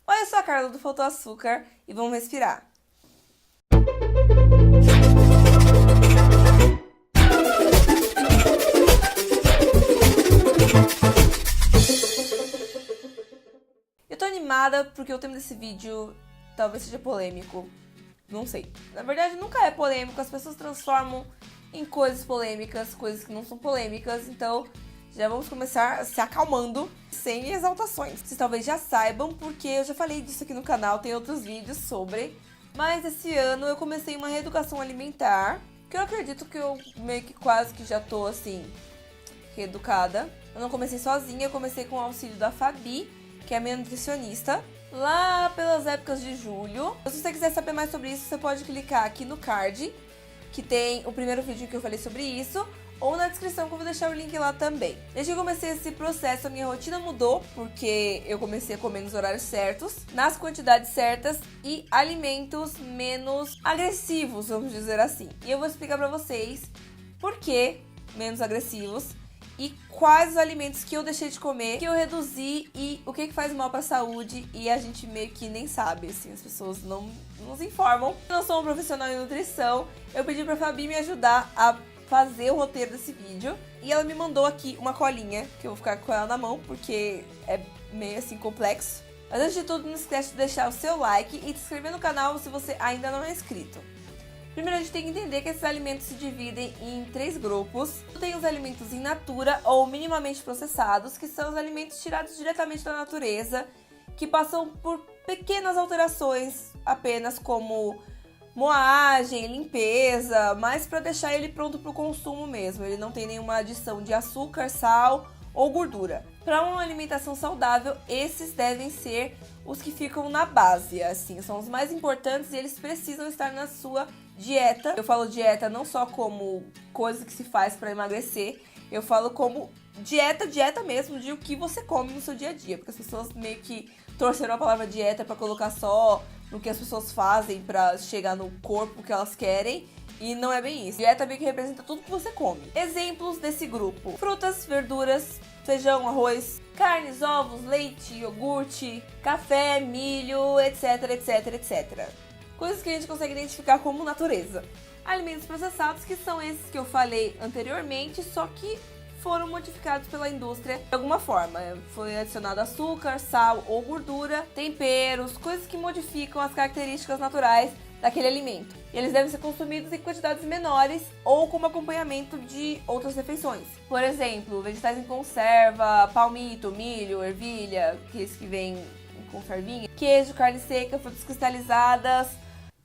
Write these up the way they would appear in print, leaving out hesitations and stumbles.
Oi, eu sou a Carla do Faltou Açúcar e vamos respirar. Eu tô animada porque o tema desse vídeo talvez seja polêmico. Não sei. Na verdade, nunca é polêmico. As pessoas transformam em coisas polêmicas, coisas que não são polêmicas. Então, já vamos começar se acalmando, sem exaltações. Vocês talvez já saibam, porque eu já falei disso aqui no canal, tem outros vídeos sobre. Mas esse ano eu comecei uma reeducação alimentar, que eu acredito que eu meio que quase que já tô, assim, reeducada. Eu não comecei sozinha, eu comecei com o auxílio da Fabi, que é a minha nutricionista, lá pelas épocas de julho. Se você quiser saber mais sobre isso, você pode clicar aqui no card, que tem o primeiro vídeo que eu falei sobre isso, ou na descrição que eu vou deixar o link lá também. Desde que eu comecei esse processo, a minha rotina mudou, porque eu comecei a comer nos horários certos, nas quantidades certas e alimentos menos agressivos, vamos dizer assim. E eu vou explicar pra vocês por que menos agressivos e quais os alimentos que eu deixei de comer, que eu reduzi e o que faz mal pra saúde e a gente meio que nem sabe, assim, as pessoas não nos informam. Eu não sou um profissional em nutrição, eu pedi pra Fabi me ajudar a fazer o roteiro desse vídeo e ela me mandou aqui uma colinha, que eu vou ficar com ela na mão, porque é meio assim complexo. Mas antes de tudo, não esquece de deixar o seu like e de se inscrever no canal se você ainda não é inscrito. Primeiro, a gente tem que entender que esses alimentos se dividem em 3 grupos. Tem os alimentos in natura ou minimamente processados, que são os alimentos tirados diretamente da natureza, que passam por pequenas alterações apenas, como moagem, limpeza, mas para deixar ele pronto para o consumo mesmo. Ele não tem nenhuma adição de açúcar, sal ou gordura. Para uma alimentação saudável, esses devem ser os que ficam na base, assim, são os mais importantes e eles precisam estar na sua dieta. Eu falo dieta não só como coisa que se faz para emagrecer, eu falo como dieta mesmo, de o que você come no seu dia a dia, porque as pessoas meio que torceram a palavra dieta para colocar só no que as pessoas fazem para chegar no corpo que elas querem. E não é bem isso. Dieta meio que representa tudo que você come. Exemplos desse grupo: frutas, verduras, feijão, arroz, carnes, ovos, leite, iogurte, café, milho, etc, etc, etc. Coisas que a gente consegue identificar como natureza. Alimentos processados, que são esses que eu falei anteriormente, só que foram modificados pela indústria de alguma forma. Foi adicionado açúcar, sal ou gordura, temperos, coisas que modificam as características naturais daquele alimento. E eles devem ser consumidos em quantidades menores ou como acompanhamento de outras refeições. Por exemplo, vegetais em conserva, palmito, milho, ervilha, que vem em conservinha, queijo, carne seca, frutas cristalizadas,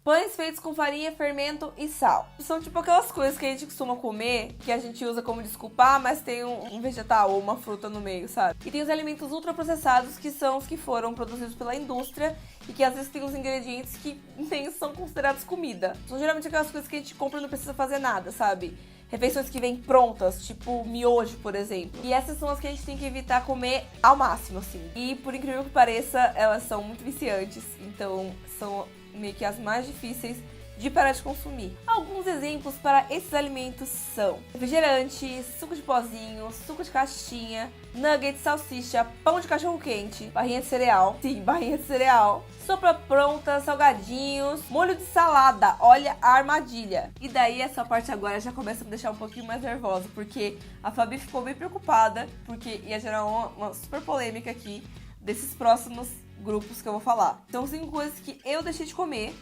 pães feitos com farinha, fermento e sal. São tipo aquelas coisas que a gente costuma comer, que a gente usa como desculpa, mas tem um vegetal ou uma fruta no meio, sabe? E tem os alimentos ultraprocessados, que são os que foram produzidos pela indústria e que às vezes tem os ingredientes que nem são considerados comida. São geralmente aquelas coisas que a gente compra e não precisa fazer nada, sabe? Refeições que vêm prontas, tipo miojo, por exemplo. E essas são as que a gente tem que evitar comer ao máximo, assim. E por incrível que pareça, elas são muito viciantes, então são meio que as mais difíceis de parar de consumir. Alguns exemplos para esses alimentos são refrigerante, suco de pozinho, suco de caixinha, nuggets, salsicha, pão de cachorro quente, barrinha de cereal, sim, barrinha de cereal, sopa pronta, salgadinhos, molho de salada, olha a armadilha. E daí essa parte agora já começa a me deixar um pouquinho mais nervosa, porque a Fabi ficou bem preocupada, porque ia gerar uma super polêmica aqui desses próximos grupos que eu vou falar. Então, 5 coisas que eu deixei de comer,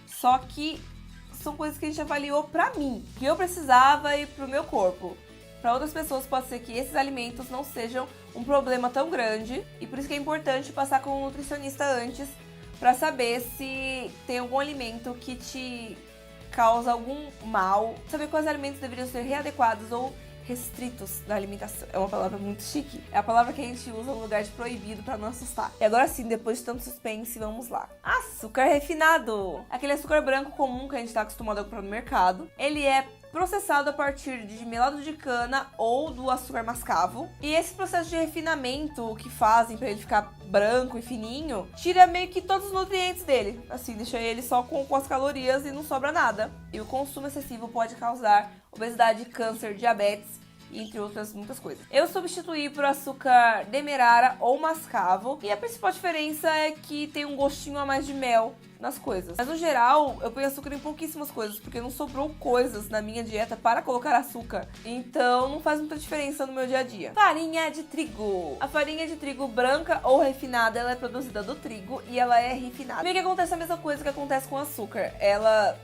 só que são coisas que a gente avaliou pra mim, que eu precisava e pro meu corpo. Para outras pessoas pode ser que esses alimentos não sejam um problema tão grande, e por isso que é importante passar com um nutricionista antes, pra saber se tem algum alimento que te causa algum mal, saber quais alimentos deveriam ser readequados ou restritos da alimentação. É uma palavra muito chique. É a palavra que a gente usa no lugar de proibido pra não assustar. E agora sim, depois de tanto suspense, vamos lá. Açúcar refinado. Aquele açúcar branco comum que a gente tá acostumado a comprar no mercado. Ele é processado a partir de melado de cana ou do açúcar mascavo. E esse processo de refinamento que fazem pra ele ficar branco e fininho, tira meio que todos os nutrientes dele. Assim, deixa ele só com as calorias e não sobra nada. E o consumo excessivo pode causar obesidade, câncer, diabetes entre outras muitas coisas. Eu substituí por açúcar demerara ou mascavo, e a principal diferença é que tem um gostinho a mais de mel nas coisas. Mas no geral, eu ponho açúcar em pouquíssimas coisas, porque não sobrou coisas na minha dieta para colocar açúcar. Então não faz muita diferença no meu dia a dia. Farinha de trigo. A farinha de trigo branca ou refinada, ela é produzida do trigo e ela é refinada. Meio que acontece a mesma coisa que acontece com o açúcar. Ela,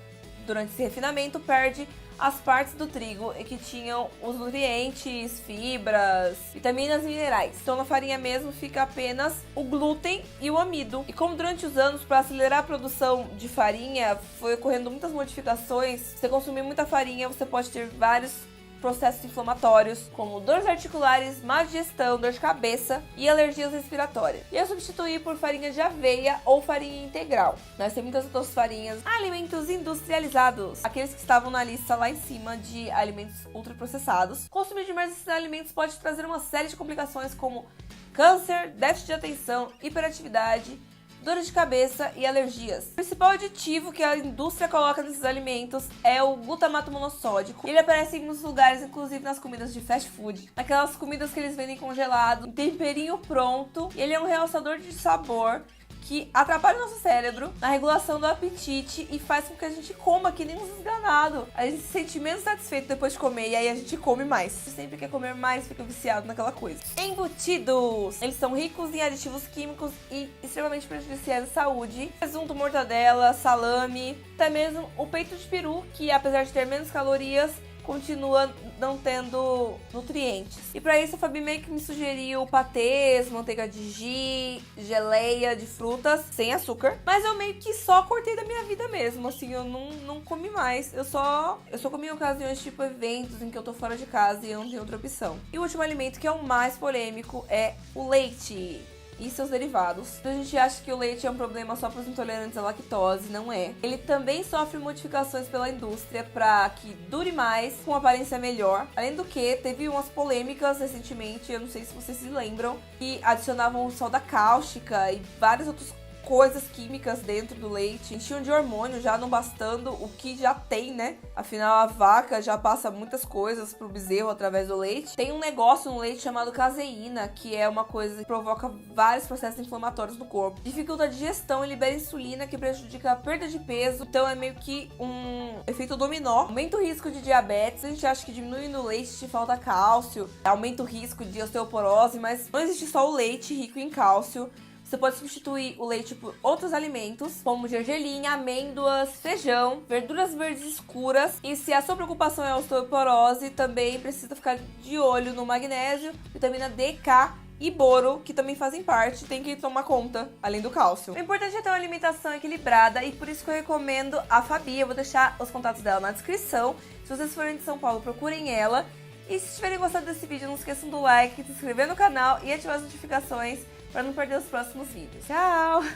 durante esse refinamento, perde as partes do trigo que tinham os nutrientes, fibras, vitaminas e minerais. Então na farinha mesmo fica apenas o glúten e o amido. E como durante os anos, para acelerar a produção de farinha, foi ocorrendo muitas modificações, se você consumir muita farinha, você pode ter vários processos inflamatórios, como dores articulares, má digestão, dor de cabeça e alergias respiratórias. E eu substituí por farinha de aveia ou farinha integral. Nós temos muitas outras farinhas. Alimentos industrializados, aqueles que estavam na lista lá em cima de alimentos ultraprocessados. Consumir demais desses alimentos pode trazer uma série de complicações como câncer, déficit de atenção, hiperatividade, dores de cabeça e alergias. O principal aditivo que a indústria coloca nesses alimentos é o glutamato monossódico. Ele aparece em muitos lugares, inclusive nas comidas de fast food, naquelas comidas que eles vendem congelado, um temperinho pronto. Ele é um realçador de sabor que atrapalha o nosso cérebro na regulação do apetite e faz com que a gente coma que nem um desganado. A gente se sente menos satisfeito depois de comer e aí a gente come mais. A gente sempre quer comer mais, fica viciado naquela coisa. Embutidos! Eles são ricos em aditivos químicos e extremamente prejudiciais à saúde. Presunto, mortadela, salame, até mesmo o peito de peru, que apesar de ter menos calorias, continua não tendo nutrientes. E pra isso a Fabi meio que me sugeriu patês, manteiga de ghee, geleia de frutas, sem açúcar. Mas eu meio que só cortei da minha vida mesmo, assim, eu não comi mais. Eu só comi em ocasiões tipo eventos em que eu tô fora de casa e eu não tenho outra opção. E o último alimento, que é o mais polêmico, é o leite e seus derivados. A gente acha que o leite é um problema só para os intolerantes à lactose, não é. Ele também sofre modificações pela indústria para que dure mais, com aparência melhor. Além do que, teve umas polêmicas recentemente, eu não sei se vocês se lembram, que adicionavam soda cáustica e várias outras coisas químicas dentro do leite, enchiam de hormônio, já não bastando o que já tem, né? Afinal, a vaca já passa muitas coisas pro bezerro através do leite. Tem um negócio no leite chamado caseína, que é uma coisa que provoca vários processos inflamatórios no corpo. Dificulta a digestão e libera insulina, que prejudica a perda de peso. Então é meio que um efeito dominó. Aumenta o risco de diabetes. A gente acha que diminuindo o leite te falta cálcio, aumenta o risco de osteoporose, mas não existe só o leite rico em cálcio. Você pode substituir o leite por outros alimentos, como gergelim, amêndoas, feijão, verduras verdes escuras. E se a sua preocupação é a osteoporose, também precisa ficar de olho no magnésio, vitamina D, K e boro, que também fazem parte, tem que tomar conta, além do cálcio. O importante é ter uma alimentação equilibrada e por isso que eu recomendo a Fabi. Eu vou deixar os contatos dela na descrição. Se vocês forem de São Paulo, procurem ela. E se tiverem gostado desse vídeo, não esqueçam do like, de se inscrever no canal e ativar as notificações para não perder os próximos vídeos. Tchau!